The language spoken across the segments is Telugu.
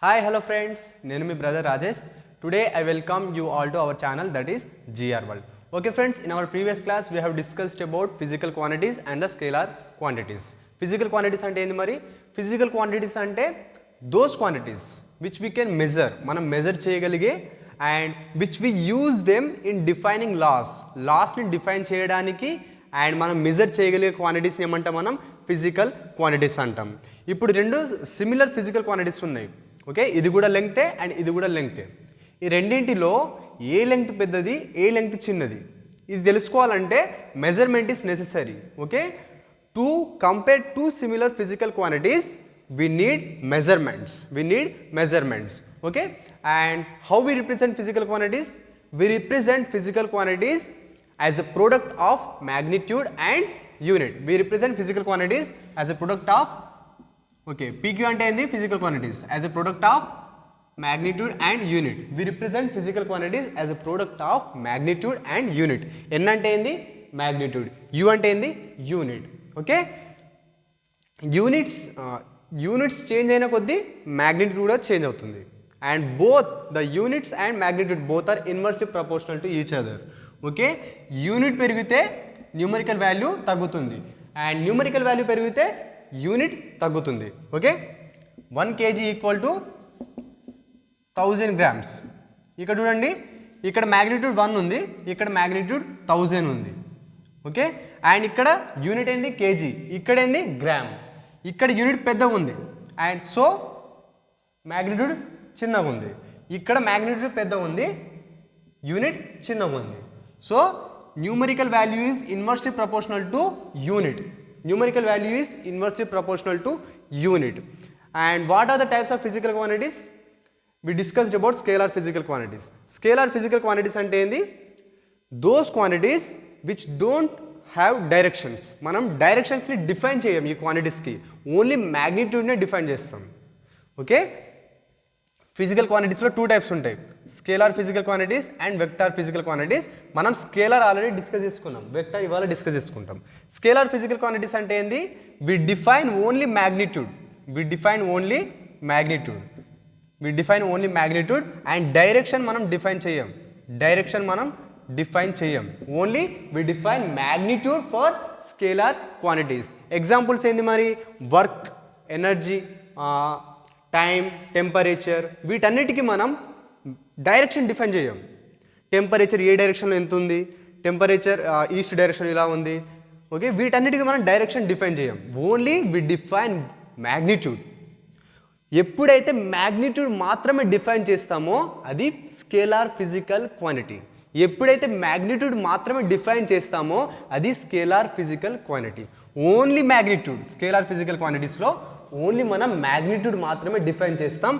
Hi, hello friends. Nenu mi brother Rajesh. Today I welcome you all to our channel, that is GR World. Okay friends, in our previous class we have discussed about physical quantities and the scalar quantities. Physical quantities ante endi mari? Physical quantities ante those quantities which we can measure, manam measure cheyaгаlige and which we use them in defining laws. Laws ni define cheyadaniki and మనం మెజర్ చేయగలిగే క్వాంటిటీస్ని ఏమంటాం మనం ఫిజికల్ క్వాంటిటీస్ అంటాం. ఇప్పుడు రెండు సిమిలర్ ఫిజికల్ క్వాంటిటీస్ ఉన్నాయి. ఓకే, ఇది కూడా లెంగ్తే అండ్ ఇది కూడా లెంగ్తే. ఈ రెండింటిలో ఏ లెంగ్త్ పెద్దది ఏ లెంగ్త్ చిన్నది ఇది తెలుసుకోవాలంటే measurement is necessary. Okay, to compare two similar physical quantities we need measurements. Okay, and how we represent physical quantities? We represent physical quantities as a product of magnitude and unit. We represent physical quantities as a product of, okay, PQ ante endi physical quantities as a product of magnitude and unit. We represent physical quantities as a product of magnitude and unit. N ante endi magnitude, U ante endi unit. Okay, units change అయిన కొద్దీ మ్యాగ్నిట్యూడ్ కూడా చేంజ్ అవుతుంది. And both the units and magnitude both are inversely proportional to each other. Okay, unit పెరిగితే న్యూమరికల్ వాల్యూ తగ్గుతుంది అండ్ న్యూమరికల్ వాల్యూ పెరిగితే యూనిట్ తగ్గుతుంది. Okay, 1 kg equal to 1000 grams. ఇక్కడ చూడండి, ఇక్కడ మ్యాగ్నిట్యూడ్ 1 ఉంది, ఇక్కడ మ్యాగ్నిట్యూడ్ 1000 ఉంది. ఓకే, అండ్ ఇక్కడ యూనిట్ ఏంది కేజీ, ఇక్కడ ఏంది గ్రామ్. ఇక్కడ యూనిట్ పెద్దగా ఉంది అండ్ సో మ్యాగ్నిట్యూడ్ చిన్నగా ఉంది. ఇక్కడ మ్యాగ్నిట్యూడ్ పెద్దగా ఉంది, యూనిట్ చిన్నగా ఉంది. So numerical value is inversely proportional to unit. Numerical value is inversely proportional to unit. And what are the types of physical quantities? We discussed about scalar physical quantities. Scalar physical quantities అంటే ఏంది? Those quantities which don't have directions. మనం డైరెక్షన్స్ని డిఫైన్ చేయం ఈ క్వాంటిటీస్కి, ఓన్లీ మ్యాగ్నిట్యూడ్నే డిఫైన్ చేస్తాం. ఓకే, ఫిజికల్ క్వాంటిటీస్లో 2 టైప్స్ ఉంటాయి, scalar physical quantities and vector physical quantities. మనం స్కేలార్ ఆల్రెడీ డిస్కస్ చేసుకున్నాం, వెక్టార్ ఇవాళ డిస్కస్ చేసుకుంటాం. స్కేలార్ ఫిజికల్ క్వాంటిటీస్ అంటే ఏంది? We define only magnitude and direction మనం డిఫైన్ చేయం. Only we define magnitude for scalar quantities. Examples ఏంది మరి? వర్క్, ఎనర్జీ, టైం, టెంపరేచర్, వీటన్నిటికీ మనం డైరెక్షన్ డిఫైన్ చేయం. టెంపరేచర్ ఏ డైరెక్షన్లో ఎంత ఉంది, టెంపరేచర్ ఈస్ట్ డైరెక్షన్ ఇలా ఉంది. ఓకే, వీటన్నిటికీ మనం డైరెక్షన్ డిఫైన్ చేయం, ఓన్లీ వి డిఫైన్ మ్యాగ్నిట్యూడ్. ఎప్పుడైతే మ్యాగ్నిట్యూడ్ మాత్రమే డిఫైన్ చేస్తామో అది స్కేలార్ ఫిజికల్ క్వాంటిటీ. ఎప్పుడైతే మ్యాగ్నిట్యూడ్ మాత్రమే డిఫైన్ చేస్తామో అది scalar physical quantity. Only magnitude. Scalar physical క్వాంటిటీస్లో ఓన్లీ మనం మ్యాగ్నిట్యూడ్ మాత్రమే డిఫైన్ చేస్తాం,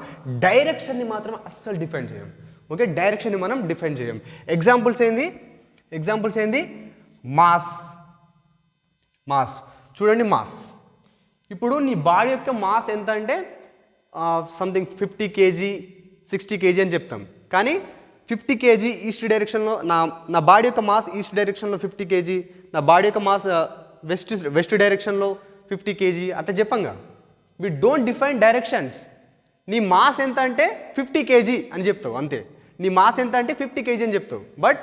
డైరెక్షన్ని మాత్రం అస్సలు డిఫైన్ చేయం. ఓకే, డైరెక్షన్ని మనం డిఫైన్ చేయం. ఎగ్జాంపుల్స్ ఏంది? మాస్. చూడండి, మాస్. ఇప్పుడు నీ బాడీ యొక్క మాస్ ఎంత అంటే సంథింగ్ 50 kg 60 kg అని చెప్తాం. కానీ 50 kg ఈస్ట్ డైరెక్షన్లో నా బాడీ యొక్క మాస్ ఈస్ట్ డైరెక్షన్లో 50 kg, నా బాడీ యొక్క మాస్ వెస్ట్ డైరెక్షన్లో 50 kg అట్లా చెప్పంగా. We don't define directions. నీ మాస్ ఎంత అంటే 50 kg అని చెప్తావు అంతే. నీ మాస్ ఎంత అంటే 50 kg అని చెప్తావు. బట్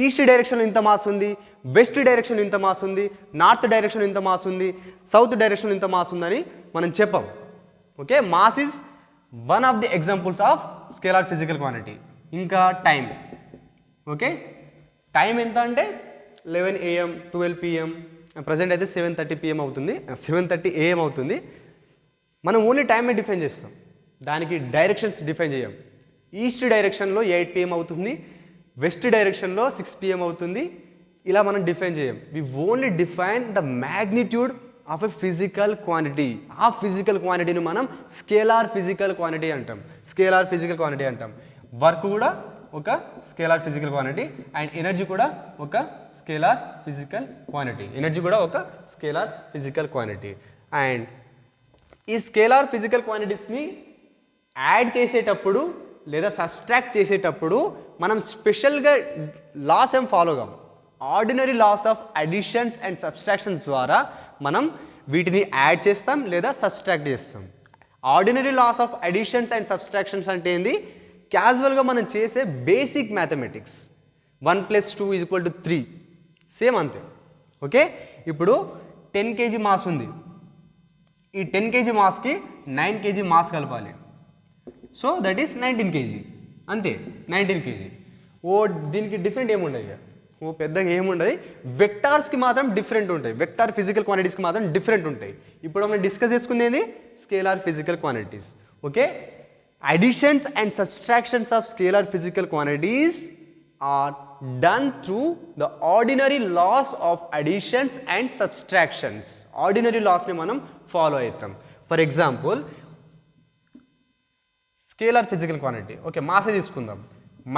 ఈస్ట్ డైరెక్షన్లో ఇంత మాస్ ఉంది, వెస్ట్ డైరెక్షన్లో ఇంత మాస్ ఉంది, నార్త్ డైరెక్షన్లో ఇంత మాస్ ఉంది, సౌత్ డైరెక్షన్లో ఇంత మాస్ ఉందని మనం చెప్పాం. Okay, mass is one of the examples of scalar physical quantity. ఇంకా టైం. ఓకే, టైం ఎంత అంటే 11 AM 12 PM, ప్రజెంట్ అయితే 7:30 PM అవుతుంది, 7:30 AM అవుతుంది. మనం ఓన్లీ టైమే డిఫైన్ చేస్తాం, దానికి డైరెక్షన్స్ డిఫైన్ చేయం. ఈస్ట్ డైరెక్షన్లో 8 PM అవుతుంది, వెస్ట్ డైరెక్షన్లో 6 PM అవుతుంది, ఇలా మనం డిఫైన్ చేయం. We only define the magnitude of a physical quantity. ఆ ఫిజికల్ క్వాంటిటీని మనం స్కేలార్ ఫిజికల్ క్వాంటిటీ అంటాం. వర్క్ కూడా ఒక scalar physical quantity and energy కూడా ఒక స్కేలార్ ఫిజికల్ క్వాంటిటీ. అండ్ ఈ స్కేలార్ ఫిజికల్ క్వాంటిటీస్ని యాడ్ చేసేటప్పుడు లేదా సబ్స్ట్రాక్ట్ చేసేటప్పుడు మనం స్పెషల్గా లాస్ ఏం ఫాలో కాము. Ordinary laws of additions and subtractions ద్వారా మనం వీటిని యాడ్ చేస్తాం లేదా సబ్స్ట్రాక్ట్ చేస్తాం. Ordinary laws of additions and subtractions అంటే ఏంది, క్యాజువల్గా మనం చేసే బేసిక్ మ్యాథమెటిక్స్. 1 + 2 = 3 సేమ్ అంతే. ఓకే, ఇప్పుడు 10 kg మాస్ ఉంది, ఈ 10 kg మాస్కి 9 kg మాస్ కలపాలి. సో దట్ ఈస్ 19 kg, అంతే 19 kg. ఓ దీనికి డిఫరెంట్ ఏముండదు ఇక, ఓ పెద్దగా ఏముండదు. వెక్టార్స్కి మాత్రం డిఫరెంట్ ఉంటాయి, వెక్టార్ ఫిజికల్ క్వాంటిటీస్కి మాత్రం డిఫరెంట్ ఉంటాయి. ఇప్పుడు మనం డిస్కస్ చేసుకునేది scalar physical quantities. Okay, additions and subtractions of scalar physical quantities are done through the ordinary laws of additions and subtractions. Ordinary laws ni manam follow aitam. For example, scalar physical quantity, okay, mass తీసుకుందాం,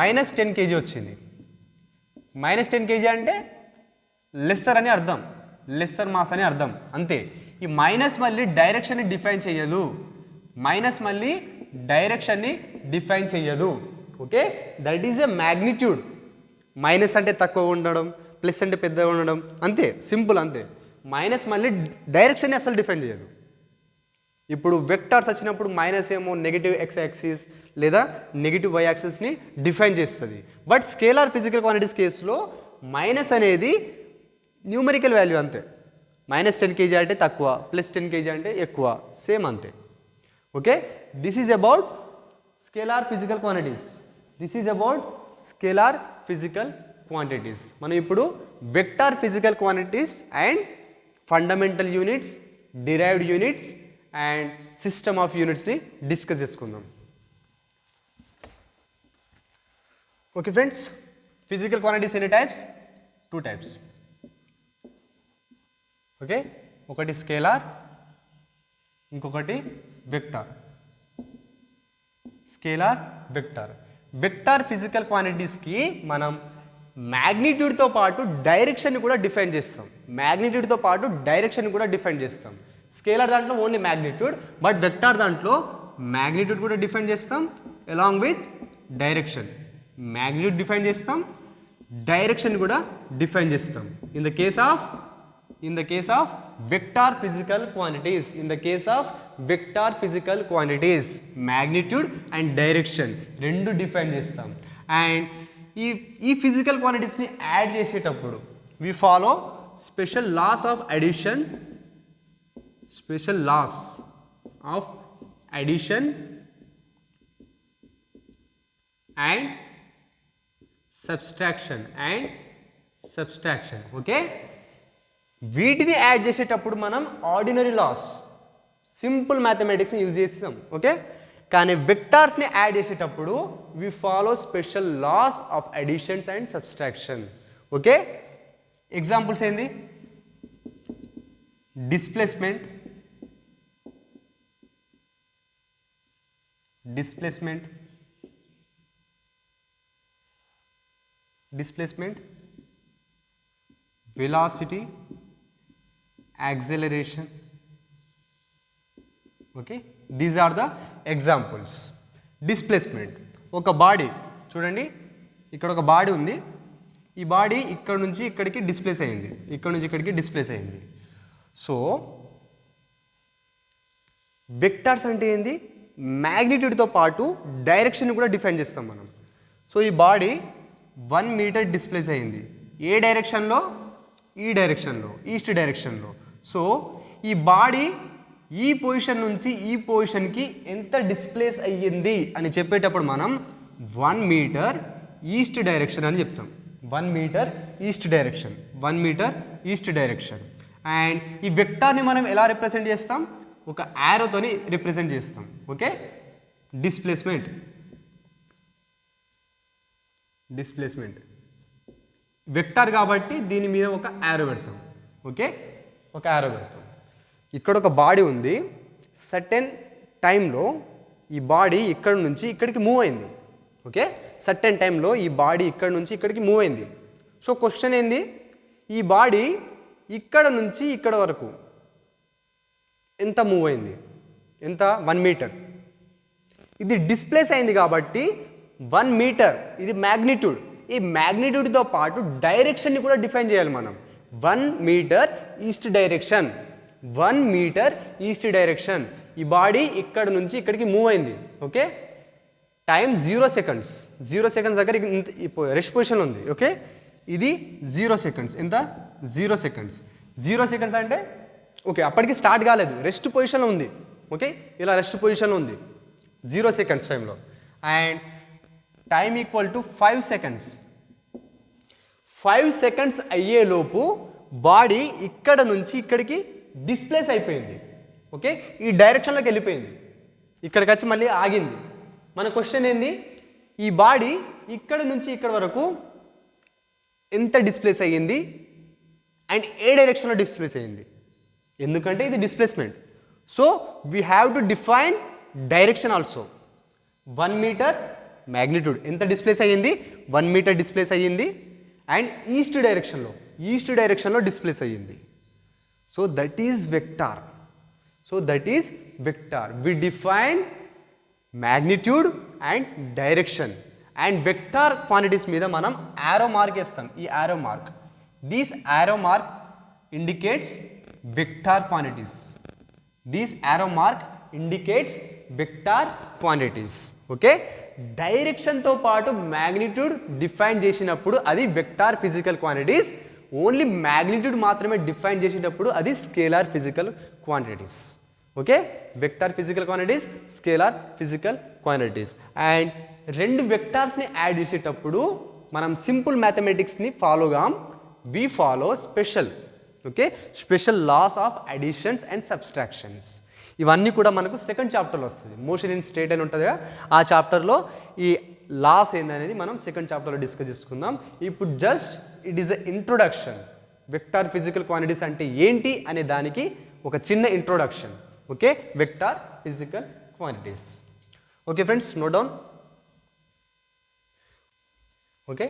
-10 kg వచ్చింది. -10 kg అంటే లెస్సర్ అని అర్థం, లెస్సర్ మాస్ అని అర్థం, అంతే. ఈ మైనస్ మళ్ళీ డైరెక్షన్ని డిఫైన్ చేయదు, మైనస్ మళ్ళీ డైరెక్షన్ని డిఫైన్ చేయదు. Okay, that is a magnitude. Minus అంటే తక్కువ ఉండడం, ప్లస్ అంటే పెద్దగా ఉండడం, అంతే, సింపుల్ అంతే. మైనస్ మళ్ళీ డైరెక్షన్ని అసలు డిఫైన్ చేయదు. ఇప్పుడు వెక్టార్స్ వచ్చినప్పుడు మైనస్ ఏమో నెగిటివ్ x యాక్సిస్ లేదా నెగిటివ్ y యాక్సిస్ని డిఫైన్ చేస్తుంది. బట్ స్కేలార్ ఫిజికల్ క్వాంటిటీస్ కేసులో మైనస్ అనేది న్యూమరికల్ వాల్యూ అంతే. -10 kg అంటే తక్కువ, +10 kg అంటే ఎక్కువ, సేమ్ అంతే. Okay, this is about scalar physical quantities. This is about scalar physical quantities. మనం ఇప్పుడు vector physical quantities and fundamental units, derived units and system of యూనిట్స్ని డిస్కస్ చేసుకుందాం. ఓకే ఫ్రెండ్స్, ఫిజికల్ క్వాంటిటీస్ ఎన్ని టైప్స్? 2 types. ఓకే, ఒకటి స్కేలార్, ఇంకొకటి vector. Scalar, vector. Vector physical క్వాంటిటీస్కి మనం మ్యాగ్నిట్యూడ్తో పాటు డైరెక్షన్ కూడా డిఫైన్ చేస్తాం, మ్యాగ్నిట్యూడ్తో పాటు డైరెక్షన్ కూడా డిఫైన్ చేస్తాం. స్కేలార్ దాంట్లో ఓన్లీ మ్యాగ్నిట్యూడ్, బట్ వెక్టార్ దాంట్లో మ్యాగ్నిట్యూడ్ కూడా డిఫైన్ చేస్తాం along with direction. Magnitude define చేస్తాం, డైరెక్షన్ కూడా డిఫైన్ చేస్తాం. In the case of vector physical quantities, in the case of vector physical quantities magnitude and direction రెండు డిఫైన్ చేస్తాం. అండ్ ఈ ఫిజికల్ క్వాంటిటీస్ని యాడ్ చేసేటప్పుడు we follow special laws of addition, special laws of addition and subtraction okay, వీటిని యాడ్ చేసేటప్పుడు మనం ఆర్డినరీ లాస్, సింపుల్ మ్యాథమెటిక్స్ని యూజ్ చేస్తాం. ఓకే, కానీ వెక్టార్స్ని యాడ్ చేసేటప్పుడు we follow special laws of additions and subtraction. Okay, examples ఏంది? Displacement, velocity, acceleration. Okay, these are the examples. Displacement, ఒక బాడీ చూడండి, ఇక్కడ ఒక బాడీ ఉంది, ఈ బాడీ ఇక్కడ నుంచి ఇక్కడికి డిస్ప్లేస్ అయింది, ఇక్కడ నుంచి ఇక్కడికి డిస్ప్లేస్ అయింది. సో వెక్టార్స్ అంటే ఏంది? మ్యాగ్నిట్యూడ్తో పాటు డైరెక్షన్ కూడా డిఫైన్ చేస్తాం మనం. సో ఈ బాడీ 1 మీటర్ డిస్ప్లేస్ అయింది, ఏ డైరెక్షన్లో? ఈ డైరెక్షన్లో, ఈస్ట్ డైరెక్షన్లో. సో ఈ బాడీ ఈ పొజిషన్ నుంచి ఈ పొజిషన్కి ఎంత డిస్ప్లేస్ అయ్యింది అని చెప్పేటప్పుడు మనం 1 మీటర్ ఈస్ట్ డైరెక్షన్ అని చెప్తాం. 1 metre east direction, 1 metre east direction. And ఈ వెక్టార్ని మనం ఎలా రిప్రజెంట్ చేస్తాం? ఒక యారోతోని రిప్రజెంట్ చేస్తాం. ఓకే, డిస్ప్లేస్మెంట్ వెక్టార్ కాబట్టి దీని మీద ఒక యారో పెడతాం. ఓకే, ఒక యారో పెడతాం. ఇక్కడ ఒక బాడీ ఉంది, సర్టెన్ టైంలో ఈ బాడీ ఇక్కడ నుంచి ఇక్కడికి మూవ్ అయింది. ఓకే, సర్టెన్ టైంలో ఈ బాడీ ఇక్కడ నుంచి ఇక్కడికి మూవ్ అయింది. సో క్వశ్చన్ ఏంది? ఈ బాడీ ఇక్కడ నుంచి ఇక్కడ వరకు ఎంత మూవ్ అయింది? ఎంత? 1 మీటర్. ఇది డిస్ప్లేస్ అయింది కాబట్టి 1 మీటర్, ఇది మ్యాగ్నిట్యూడ్. ఈ మ్యాగ్నిట్యూడ్తో పాటు డైరెక్షన్ని కూడా డిఫైన్ చేయాలి మనం. 1 metre east direction, 1 metre east direction. ఈ బాడీ ఇక్కడ నుంచి ఇక్కడికి మూవ్ అయింది. Okay, time 0 seconds. 0 సెకండ్స్ దగ్గర రెస్ట్ పొజిషన్ ఉంది. ఓకే, ఇది 0 సెకండ్స్. ఎంత? 0 సెకండ్స్. 0 సెకండ్స్ అంటే ఓకే అప్పటికి స్టార్ట్ కాలేదు, రెస్ట్ పొజిషన్లో ఉంది. ఓకే, ఇలా రెస్ట్ పొజిషన్లో ఉంది 0 సెకండ్స్ టైంలో. And time equal to 5 seconds. 5 seconds అయ్యేలోపు బాడీ ఇక్కడ నుంచి ఇక్కడికి డిస్ప్లేస్ అయిపోయింది. ఓకే, ఈ డైరెక్షన్లోకి వెళ్ళిపోయింది, ఇక్కడికి వచ్చి మళ్ళీ ఆగింది. మన క్వశ్చన్ ఏంది, ఈ బాడీ ఇక్కడ నుంచి ఇక్కడ వరకు ఎంత డిస్ప్లేస్ అయ్యింది అండ్ ఏ డైరెక్షన్లో డిస్ప్లేస్ అయ్యింది? ఎందుకంటే ఇది displacement. So we have to define direction also. 1 metre magnitude ఎంత డిస్ప్లేస్ అయ్యింది? 1 మీటర్ డిస్ప్లేస్ అయ్యింది. అండ్ ఈస్ట్ డైరెక్షన్లో డిస్ప్లేస్ అయ్యింది. So that is vector. We define magnitude and direction. And vector quantities మీద మనం arrow mark వేస్తాం. ఈ arrow mark. This arrow mark indicates vector quantities. Okay, డైరెక్షన్తో పాటు మ్యాగ్నిట్యూడ్ డిఫైన్ చేసినప్పుడు అది vector physical quantities. Only magnitude మాత్రమే డిఫైన్ చేసేటప్పుడు అది scalar physical quantities. Okay, vector physical quantities, scalar physical quantities. And రెండు వెక్టార్స్ని యాడ్ చేసేటప్పుడు మనం సింపుల్ మ్యాథమెటిక్స్ని we follow special laws of additions and subtractions. ఇవన్నీ కూడా మనకు సెకండ్ చాప్టర్లో వస్తుంది. మోషన్ ఇన్ స్టేట్ అని ఉంటుంది కదా, ఆ చాప్టర్లో ఈ లాస్ ఏందనేది మనం సెకండ్ చాప్టర్లో డిస్కస్ చేసుకుందాం. ఇప్పుడు just it is a introduction. Vector physical quantities అంటే ఏంటి అనే దానికి ఒక చిన్న introduction. Okay, vector physical quantities. Okay friends, note down. Okay,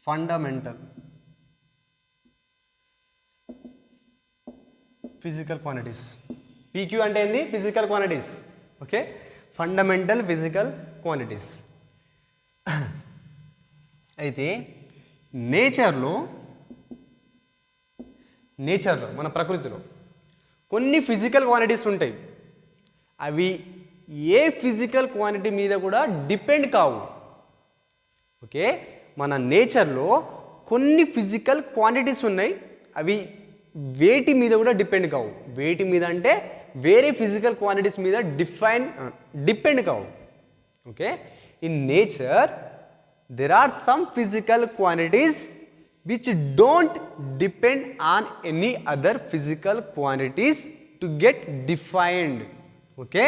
fundamental physical quantities. PQ అంటే ఏంది? Physical quantities. Okay, fundamental physical quantities. అయితే నేచర్లో మన ప్రకృతిలో కొన్ని ఫిజికల్ క్వాంటిటీస్ ఉంటాయి. అవి ఏ ఫిజికల్ క్వాంటిటీ మీద కూడా డిపెండ్ కావు. ఓకే, మన నేచర్లో కొన్ని ఫిజికల్ క్వాంటిటీస్ ఉన్నాయి, అవి వేటి మీద కూడా డిపెండ్ కావు. వేటి మీద అంటే వేరే ఫిజికల్ క్వాంటిటీస్ మీద డిపెండ్ కావు. Okay, in nature there are some physical quantities which don't depend on any other physical quantities to get defined. Okay,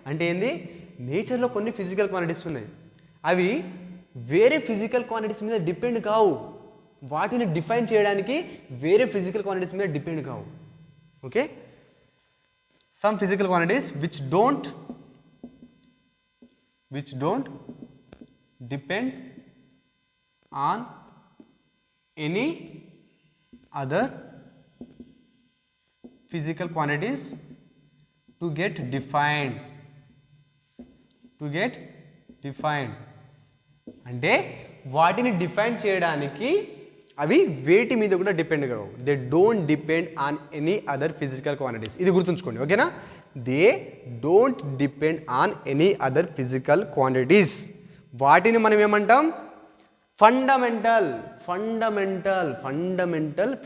అంటే ఏంది? నేచర్లో కొన్ని ఫిజికల్ క్వాంటిటీస్ ఉన్నాయి, అవి వేరే ఫిజికల్ క్వాంటిటీస్ మీద డిపెండ్ కావు. వాటిని డిఫైన్ చేయడానికి వేరే ఫిజికల్ క్వాంటిటీస్ మీద డిపెండ్ కావు. Okay, some physical quantities which don't depend on any other physical quantities to get defined. అంటే వాటిని డిఫైన్ చేయడానికి అవి వేటి మీద కూడా డిపెండ్ కావు. They don't depend on any other physical quantities. ఇది గుర్తుంచుకోండి. ఓకేనా, they don't depend on any other physical quantities. వాటిని మనం ఏమంటాం? Fundamental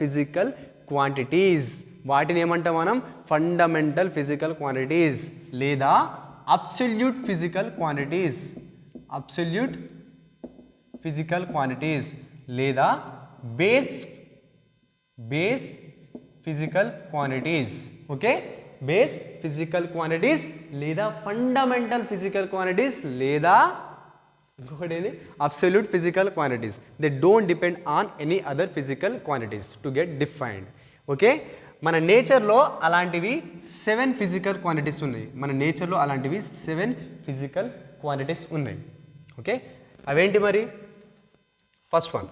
physical quantities. వాటిని ఏమంటాం మనం? ఫండమెంటల్ ఫిజికల్ క్వాంటిటీస్ లేదా అబ్సల్యూట్ ఫిజికల్ క్వాంటిటీస్ లేదా base physical quantities. Okay, base physical quantities లేదా ఫండమెంటల్ ఫిజికల్ క్వాంటిటీస్ లేదా ఇంకొకటి ఏది? Absolute physical quantities. They don't depend on any other physical quantities to get defined. Okay, మన నేచర్లో అలాంటివి 7 ఫిజికల్ క్వాంటిటీస్ ఉన్నాయి. అలాంటివి 7 ఫిజికల్ క్వాంటిటీస్ ఉన్నాయి. ఓకే, అవేంటి మరి? First one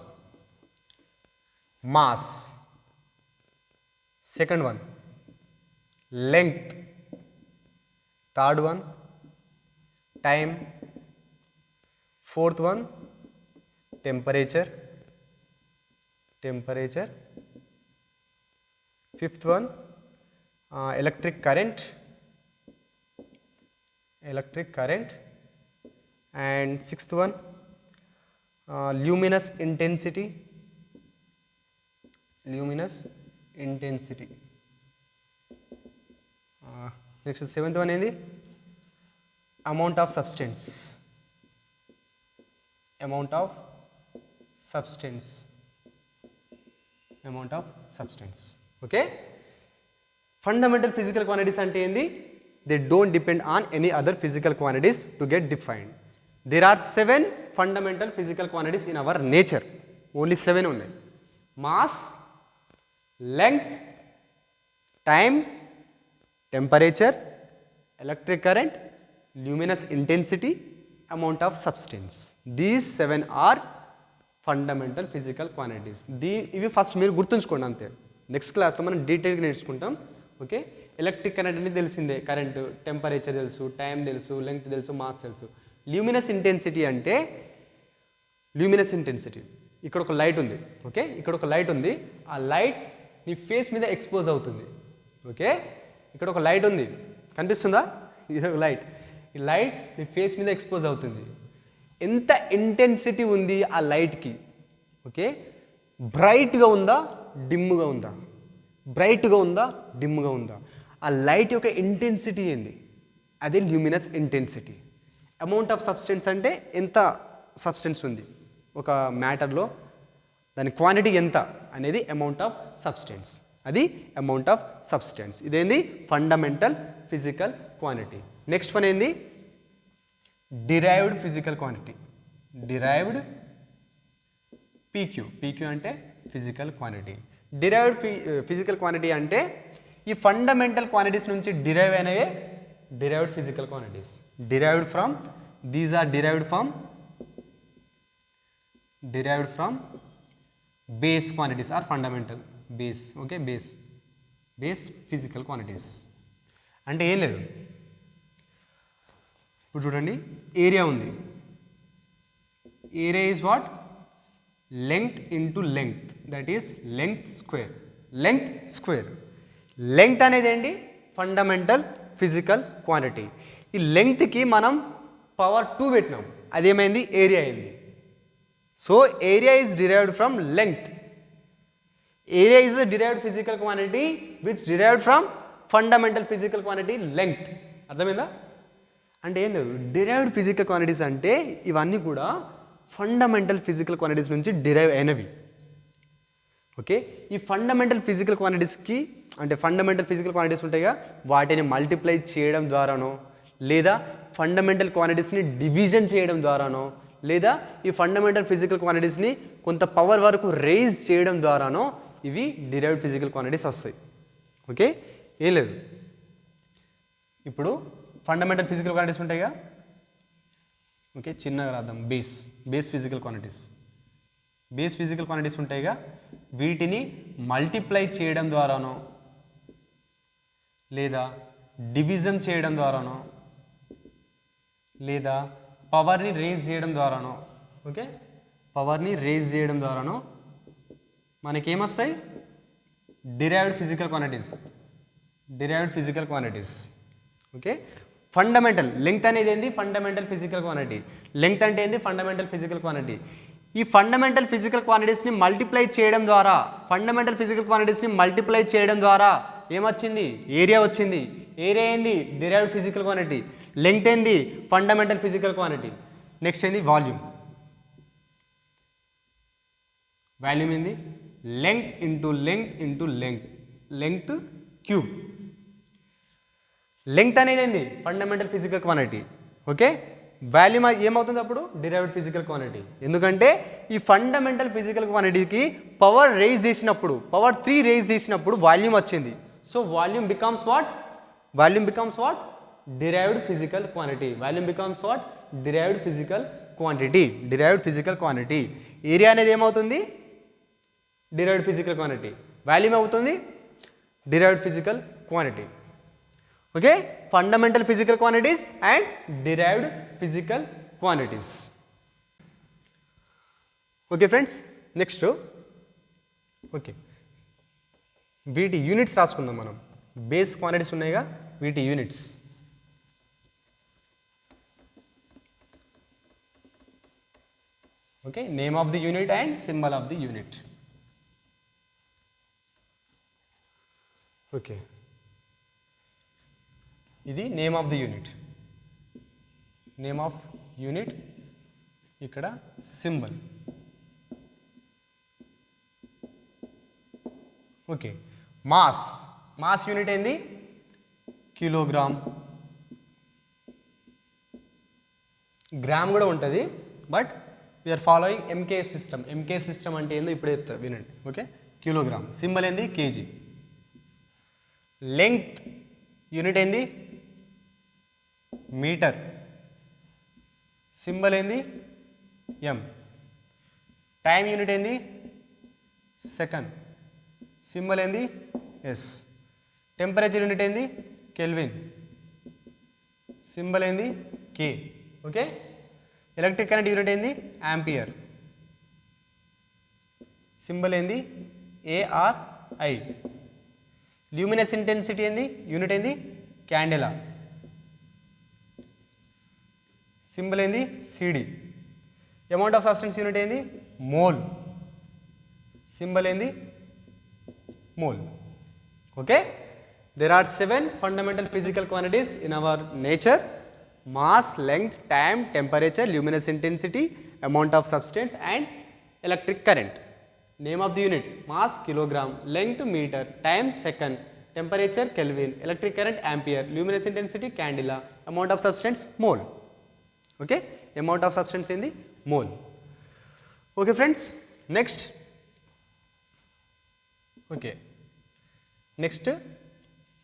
mass, second one length, third one time, fourth one temperature, Fifth one, electric current, and sixth one, luminous intensity. Next seventh one ఏంది, amount of substance. Okay, fundamental physical quantities ante endi, they don't depend on any other physical quantities to get defined. There are 7 fundamental physical quantities in our nature, only 7 unnai: mass, length, time, temperature, electric current, luminous intensity, amount of substance. These 7 are fundamental physical quantities. ఇవి ఫస్ట్ మీరు గుర్తుంచుకోండి అంతే. నెక్స్ట్ క్లాస్లో మనం డీటెయిల్గా నేర్చుకుంటాం. ఓకే, ఎలక్ట్రిక్ కరెంట్ అనేది తెలిసిందే, కరెంటు, టెంపరేచర్ తెలుసు, టైం తెలుసు, లెంగ్త్ తెలుసు, మాస్ తెలుసు. ల్యూమినస్ ఇంటెన్సిటీ అంటే, ఇక్కడ ఒక లైట్ ఉంది. ఓకే, ఇక్కడ ఒక లైట్ ఉంది, ఆ లైట్ నీ ఫేస్ మీద ఎక్స్పోజ్ అవుతుంది. ఓకే, ఇక్కడ ఒక లైట్ ఉంది, కనిపిస్తుందా? ఇది ఒక లైట్. ఈ లైట్ నీ ఫేస్ మీద ఎక్స్పోజ్ అవుతుంది. ఎంత ఇంటెన్సిటీ ఉంది ఆ లైట్కి? ఓకే, బ్రైట్గా ఉందా, డిమ్గా ఉందా? బ్రైట్గా ఉందా, డిమ్గా ఉందా? ఆ లైట్ యొక్క ఇంటెన్సిటీ ఏంది? అదే luminous intensity. Amount of substance అంటే ఎంత సబ్స్టెన్స్ ఉంది ఒక మ్యాటర్లో, దాని క్వాంటిటీ ఎంత అనేది అమౌంట్ ఆఫ్ సబ్స్టెన్స్. అది అమౌంట్ ఆఫ్ సబ్స్టెన్స్. ఇదేంది? Fundamental physical quantity. Next one ఏంది? Derived physical quantity. Derived PQ అంటే physical quantity. Derived physical quantity అంటే ఈ ఫండమెంటల్ క్వాంటిటీస్ నుంచి డిరైవ్ అయినవే derived physical quantities. Derived from, these are derived from base quantities or fundamental base. Okay, base physical quantities అంటే ఏం లేదు. ఇప్పుడు చూడండి, ఏరియా ఉంది. Area is what? Length into length, that is length square. Length అనేది ఏంటి? Fundamental physical quantity. ఈ లెంగ్త్కి మనం పవర్ 2 పెట్టినాం, అదేమైంది? ఏరియా అయింది. So area is derived from length. Area is the derived physical quantity which derived from fundamental physical quantity length. అర్థమైందా? అంటే ఏం లేదు, డిరైవ్డ్ ఫిజికల్ క్వాంటిటీస్ అంటే ఇవన్నీ కూడా ఫండమెంటల్ ఫిజికల్ క్వాంటిటీస్ నుంచి డిరైవ్ అయినవి. ఓకే, ఈ ఫండమెంటల్ ఫిజికల్ క్వాంటిటీస్కి అంటే ఫండమెంటల్ ఫిజికల్ క్వాంటిటీస్ ఉంటాయిగా, వాటిని మల్టిప్లై చేయడం ద్వారానో, లేదా ఫండమెంటల్ క్వాంటిటీస్ని డివిజన్ చేయడం ద్వారానో, లేదా ఈ ఫండమెంటల్ ఫిజికల్ క్వాంటిటీస్ని కొంత పవర్ వరకు రేజ్ చేయడం ద్వారానో ఇవి డిరైవ్డ్ ఫిజికల్ క్వాంటిటీస్ వస్తాయి. ఓకే, ఏం లేదు. ఇప్పుడు ఫండమెంటల్ ఫిజికల్ క్వాంటిటీస్ ఉంటాయిగా, ఓకే చిన్నగా రాద్దాం. బేస్ ఫిజికల్ క్వాంటిటీస్ ఉంటాయిగా, వీటిని మల్టిప్లై చేయడం ద్వారానో, లేదా డివిజన్ చేయడం ద్వారానో, లేదా పవర్ని రేజ్ చేయడం ద్వారానో, ఓకే పవర్ని రేజ్ చేయడం ద్వారానో మనకేమొస్తాయి? Derived physical quantities. Okay, fundamental length అనేది ఏంది? Fundamental physical quantity. లెంగ్త్ అంటే ఏంది? Fundamental physical quantity. ఈ ఫండమెంటల్ ఫిజికల్ క్వాంటిటీస్ని మల్టిప్లై చేయడం ద్వారా ఏమొచ్చింది? ఏరియా వచ్చింది. ఏరియా ఏంది? Derived physical quantity. లెంగ్త్ ఏంది? Fundamental physical quantity. నెక్స్ట్ ఏంది? వాల్యూమ్ ఏంది? Length into length cube. Length అనేది ఏంది? Fundamental physical quantity. Okay, volume ఏమవుతుంది అప్పుడు? Derived physical quantity. ఎందుకంటే ఈ ఫండమెంటల్ ఫిజికల్ క్వాంటిటీకి పవర్ 3 రేజ్ చేసినప్పుడు వాల్యూమ్ వచ్చింది. So volume becomes what? Derived physical quantity. Derived physical quantity. Area అనేది ఏమవుతుంది? Derived physical quantity. వాల్యూమ్ అవుతుంది derived physical quantity. Okay, fundamental physical quantities and derived physical quantities. Okay friends, next okay వీటి యూనిట్స్ రాసుకుందాం మనం. బేస్ క్వాంటిటీస్ ఉన్నాయిగా, వీటి units. Okay, name of the unit and symbol of the unit. Okay, ఇది name of the unit. Name of unit, ఇక్కడ symbol. Okay, mass. Mass unit ఏంది? కిలోగ్రామ్. గ్రామ్ కూడా ఉంటుంది, but we are following MK system. MK system అంటే ఏందో ఇప్పుడే చెప్తా, వినండి. Okay, kilogram. సింబల్ ఏంది? కేజీ. లెంగ్త్ యూనిట్ ఏంది? మీటర్. సింబల్ ఏంది? ఎం. టైం యూనిట్ ఏంది? సెకండ్. సింబల్ ఏంది? ఎస్. టెంపరేచర్ యూనిట్ ఏంది? కెల్విన్. సింబల్ ఏంది? K. Okay, electric current unit ఏంది? యాంపియర్. సింబల్ ఏంది? ఏఆర్ఐ. ల్యూమినస్ ఇంటెన్సిటీ ఏంది? యూనిట్ ఏంది? క్యాండెలా. సింబల్ ఏంది? CD. Amount of substance unit ఏంది? మోల్. సింబల్ ఏంది? Mole. Okay, there are 7 fundamental physical quantities in our nature: mass, length, time, temperature, luminous intensity, amount of substance and electric current. Name of the unit: mass kilogram, length meter, time second, temperature Kelvin, electric current ampere, luminous intensity candela, amount of substance mole. Okay, amount of substance in the mole. Okay friends, next. Okay, next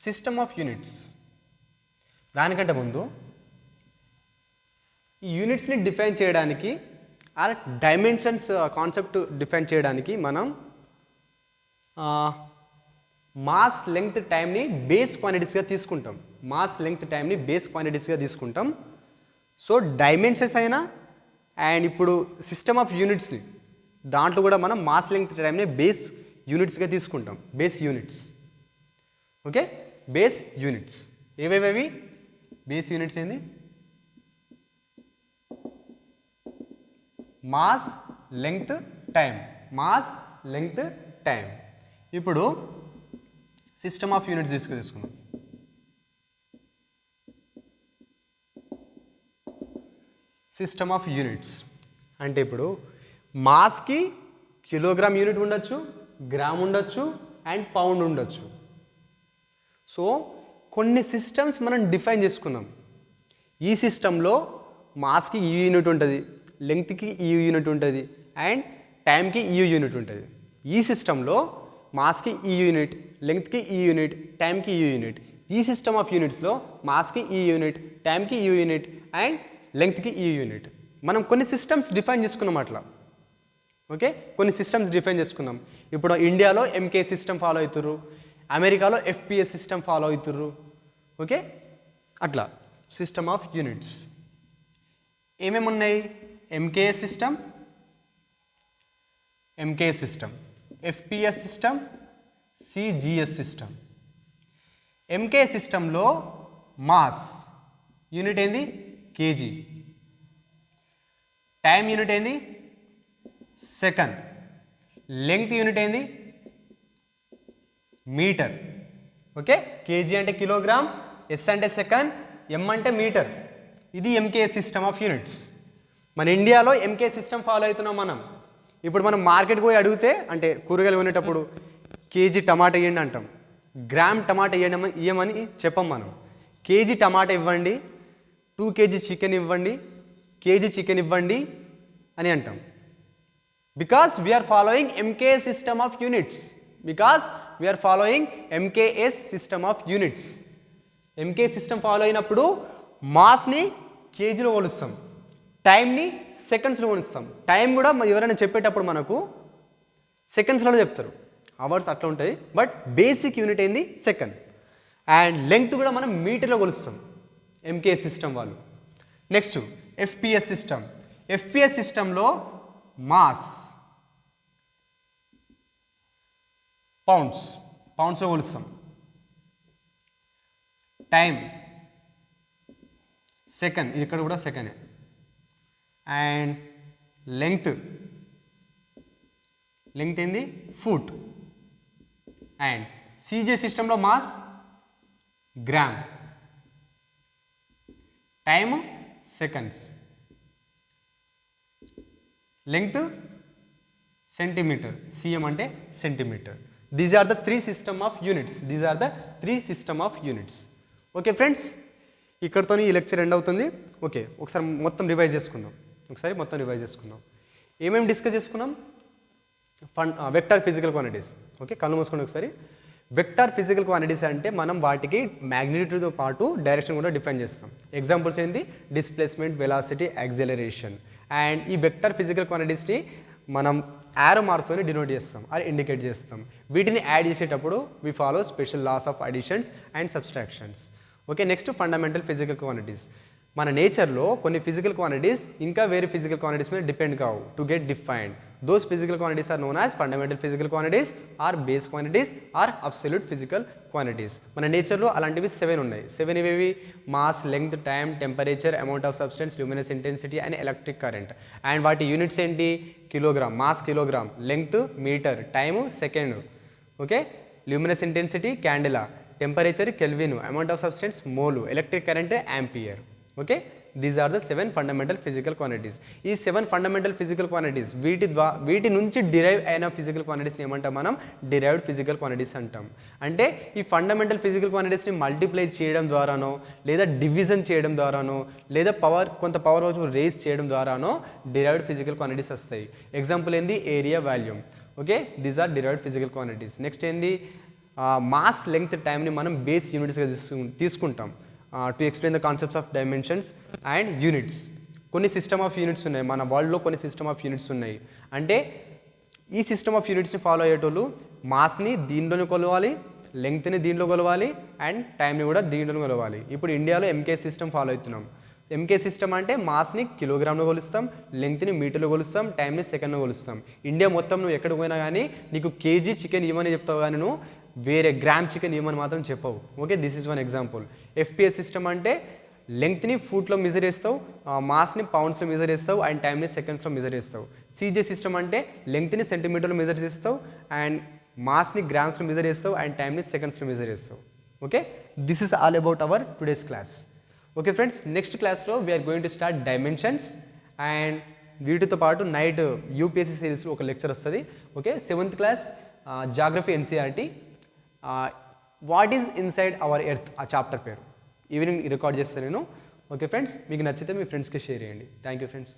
system of units. దానికంటే ముందు ఈ యూనిట్స్ని డిఫైన్ చేయడానికి, ఆ డైమెన్షన్స్ కాన్సెప్ట్ డిఫైన్ చేయడానికి మనం మాస్, లెంగ్త్, టైంని బేస్ క్వాంటిటీస్గా తీసుకుంటాం. మాస్, లెంగ్త్, టైంని బేస్ క్వాంటిటీస్గా తీసుకుంటాం. సో డైమెన్షన్స్ అయినా అండ్ ఇప్పుడు సిస్టమ్ ఆఫ్ యూనిట్స్ని, దాంట్లో కూడా మనం మాస్, లెంగ్త్, టైంని బేస్ యూనిట్స్గా తీసుకుంటాం. Base units. Okay, base units ఏవేవి? బేస్ యూనిట్స్ ఏంది? Mass, length, time. Mass, length, time. ఇప్పుడు సిస్టమ్ ఆఫ్ యూనిట్స్ తీసుకుందాం. సిస్టమ్ ఆఫ్ యూనిట్స్ అంటే ఇప్పుడు మాస్కి కిలోగ్రామ్ యూనిట్ ఉండొచ్చు, గ్రామ్ ఉండొచ్చు అండ్ పౌండ్ ఉండొచ్చు. సో కొన్ని సిస్టమ్స్ మనం డిఫైన్ చేసుకున్నాం. ఈ సిస్టంలో మాస్కి ఈ యూనిట్ ఉంటుంది, లెంగ్త్కి ఈ యూనిట్ ఉంటుంది అండ్ టైంకి ఈ యూనిట్ ఉంటుంది. ఈ సిస్టంలో మాస్కి ఈ యూనిట్, లెంగ్త్కి ఈ యూనిట్, టైంకి ఈ యూనిట్. ఈ సిస్టమ్ ఆఫ్ యూనిట్స్లో మాస్కి ఈ యూనిట్, టైంకి ఈ యూనిట్ అండ్ లెంగ్త్కి ఈ యూనిట్. మనం కొన్ని సిస్టమ్స్ డిఫైన్ చేసుకున్నాం అట్లా. ఓకే, కొన్ని సిస్టమ్స్ డిఫైన్ చేసుకున్నాం. ఇప్పుడు ఇండియాలో ఎంకే సిస్టమ్ ఫాలో అవుతుర్రు, అమెరికాలో ఎఫ్పిఎస్ సిస్టమ్ ఫాలో అవుతుర్రు. ఓకే, అట్లా సిస్టమ్ ఆఫ్ యూనిట్స్ ఏమేమి ఉన్నాయి? MKS system, MKS system, FPS system, CGS system. MK సిస్టంలో మాస్ యూనిట్ ఏంది? కేజీ. టైం యూనిట్ ఏంది? సెకండ్. లెంగ్త్ యూనిట్ ఏంది? మీటర్. ఓకే, కేజీ అంటే కిలోగ్రామ్, ఎస్ అంటే సెకండ్, ఎం అంటే మీటర్. ఇది ఎంకే సిస్టమ్ ఆఫ్ యూనిట్స్. మన ఇండియాలో ఎంకే సిస్టమ్ ఫాలో అవుతున్నాం మనం. ఇప్పుడు మనం మార్కెట్కి పోయి అడిగితే, అంటే కూరగాయలు కొనేటప్పుడు కేజీ టమాటా ఇవ్వండి అంటాం, గ్రామ్ టమాటా ఇవ్వమని చెప్పం మనం. కేజీ టమాటా ఇవ్వండి, 2 kg చికెన్ ఇవ్వండి, కేజీ చికెన్ ఇవ్వండి అని అంటాం. Because we are following MK system of units. Because we are following MKS system of units. MK system follow అయినప్పుడు మాస్ని కేజీలో కొలుస్తాం, టైంని సెకండ్స్లో కొలుస్తాం. టైం కూడా ఎవరైనా చెప్పేటప్పుడు మనకు సెకండ్స్లో చెప్తారు, అవర్స్ అట్లా ఉంటుంది. బట్ బేసిక్ యూనిట్ ఏంది? సెకండ్. అండ్ లెంగ్త్ కూడా మనం మీటర్లో కొలుస్తాం ఎంకే సిస్టమ్ వాళ్ళు. Next FPS system. ఎఫ్పిఎస్ సిస్టంలో మాస్, పౌండ్స్. పౌండ్స్లో కొలుస్తాం. టైం సెకండ్, ఇది ఇక్కడ కూడా సెకండ్. అండ్ లెంగ్త్ ఏంది ఫుట్. అండ్ సీజే సిస్టంలో mass gram, time seconds, length centimetre, CM అంటే centimetre. These are the three system of units. Okay friends, ఇక్కడతో ఈ లెక్చర్ ఎండ్ అవుతుంది. ఓకే, ఒకసారి మొత్తం రివైజ్ చేసుకుందాం. ఏమేమి డిస్కస్ చేసుకున్నాం? Vector physical quantities. ఓకే, కళ్ళు మూసుకోండి ఒకసారి. వెక్టార్ ఫిజికల్ క్వాంటిటీస్ అంటే మనం వాటికి మ్యాగ్నిట్యూడ్తో పాటు డైరెక్షన్ కూడా డిఫైన్ చేస్తాం. ఎగ్జాంపుల్స్ ఏంటి? Displacement, velocity, acceleration. అండ్ ఈ వెక్టార్ ఫిజికల్ క్వాంటిటీస్ని మనం యారో మార్క్తోనే డినోట్ చేస్తాం, అది ఇండికేట్ చేస్తాం. వీటిని యాడ్ చేసేటప్పుడు we follow special laws of additions and subtractions. Okay, next fundamental physical quantities. మన నేచర్లో కొన్ని ఫిజికల్ క్వాంటిటీస్ ఇంకా వేరే ఫిజికల్ క్వాంటిటీస్ మీద డిపెండ్ కావు to get defined. Those physical quantities are known as fundamental physical quantities, or base quantities, or absolute physical quantities. మన నేచర్లో అలాంటివి 7 ఉన్నాయి. 7 ఇవేవి? Mass, length, time, temperature, amount of substance, luminous intensity and electric current. And వాటి యూనిట్స్ ఏంటి? Kilogram, mass kilogram, length metre, time second, okay, luminous intensity candela, temperature kelvin, amount of substance mole, electric current ampere. Okay, these are the 7 fundamental physical quantities. ఈ 7 ఫండమెంటల్ ఫిజికల్ క్వాంటిటీస్ వీటి నుంచి డిరైవ్ అయిన ఫిజికల్ క్వాంటిటీస్ని ఏమంటాం మనం? డిరైవ్డ్ ఫిజికల్ క్వాంటిటీస్ అంటాం. అంటే ఈ ఫండమెంటల్ ఫిజికల్ క్వాంటిటీస్ని మల్టిప్లై చేయడం ద్వారానో, లేదా డివిజన్ చేయడం ద్వారానో, లేదా కొంత పవర్ రేస్ చేయడం ద్వారానో డిరైవ్డ్ ఫిజికల్ క్వాంటిటీస్ వస్తాయి. ఎగ్జాంపుల్ ఏంది? Area, volume. Okay, these are derived physical quantities. Next ఏంది? మాస్, లెంగ్త్, టైమ్ని మనం బేస్ యూనిట్స్గా తీసుకుంటాం to explain the concepts of dimensions and units. కొన్ని సిస్టమ్ ఆఫ్ యూనిట్స్ ఉన్నాయి మన వరల్డ్లో, కొన్ని సిస్టమ్ ఆఫ్ యూనిట్స్ ఉన్నాయి. అంటే ఈ సిస్టమ్ ఆఫ్ యూనిట్స్ని ఫాలో అయ్యేటోళ్ళు మాస్ని దీంట్లోనే కొలవాలి, లెంగ్త్ని దీంట్లో కొలవాలి, అండ్ టైంని కూడా దీంట్లోనే కొలవాలి. ఇప్పుడు ఇండియాలో ఎంకే సిస్టమ్ ఫాలో అవుతున్నాం. ఎంకే సిస్టమ్ అంటే మాస్ని కిలోగ్రామ్లో కొలుస్తాం, లెంగ్త్ని మీటర్లో కొలుస్తాం, టైంని సెకండ్లో కొలుస్తాం. ఇండియా మొత్తం నువ్వు ఎక్కడికి పోయినా కానీ నీకు కేజీ చికెన్ ఇవ్వని చెప్తావు, కానీ నువ్వు వేరే గ్రామ్ చికెన్ ఇవ్వమని మాత్రం చెప్పవు. Okay, this is one example. FPS system అంటే లెంగ్త్ని ఫూట్లో మెజర్ చేస్తావు, మాస్ని పౌండ్స్లో మెజర్ చేస్తావు, అండ్ టైంని సెకండ్స్లో మెజర్ చేస్తావు. సీజే సిస్టమ్ అంటే లెంగ్త్ని సెంటీమీటర్లో మెజర్ చేస్తావు, అండ్ మాస్ని గ్రామ్స్లో మెజర్ చేస్తావు, అండ్ టైంని సెకండ్స్లో మెజర్ చేస్తావు. Okay, this is all about our today's class. Okay friends, next క్లాస్లో we're going to start dimensions. And వీటితో పాటు నైట్ యూపీఎస్సీ సిరీస్ ఒక లెక్చర్ వస్తుంది. Okay, 7th class geography NCERT, what is inside our earth, ఆ చాప్టర్ పేరు ఈవినింగ్ రికార్డ్ చేస్తాను నేను. ఓకే ఫ్రెండ్స్, మీకు నచ్చితే మీ ఫ్రెండ్స్కి షేర్ చేయండి. Thank you friends.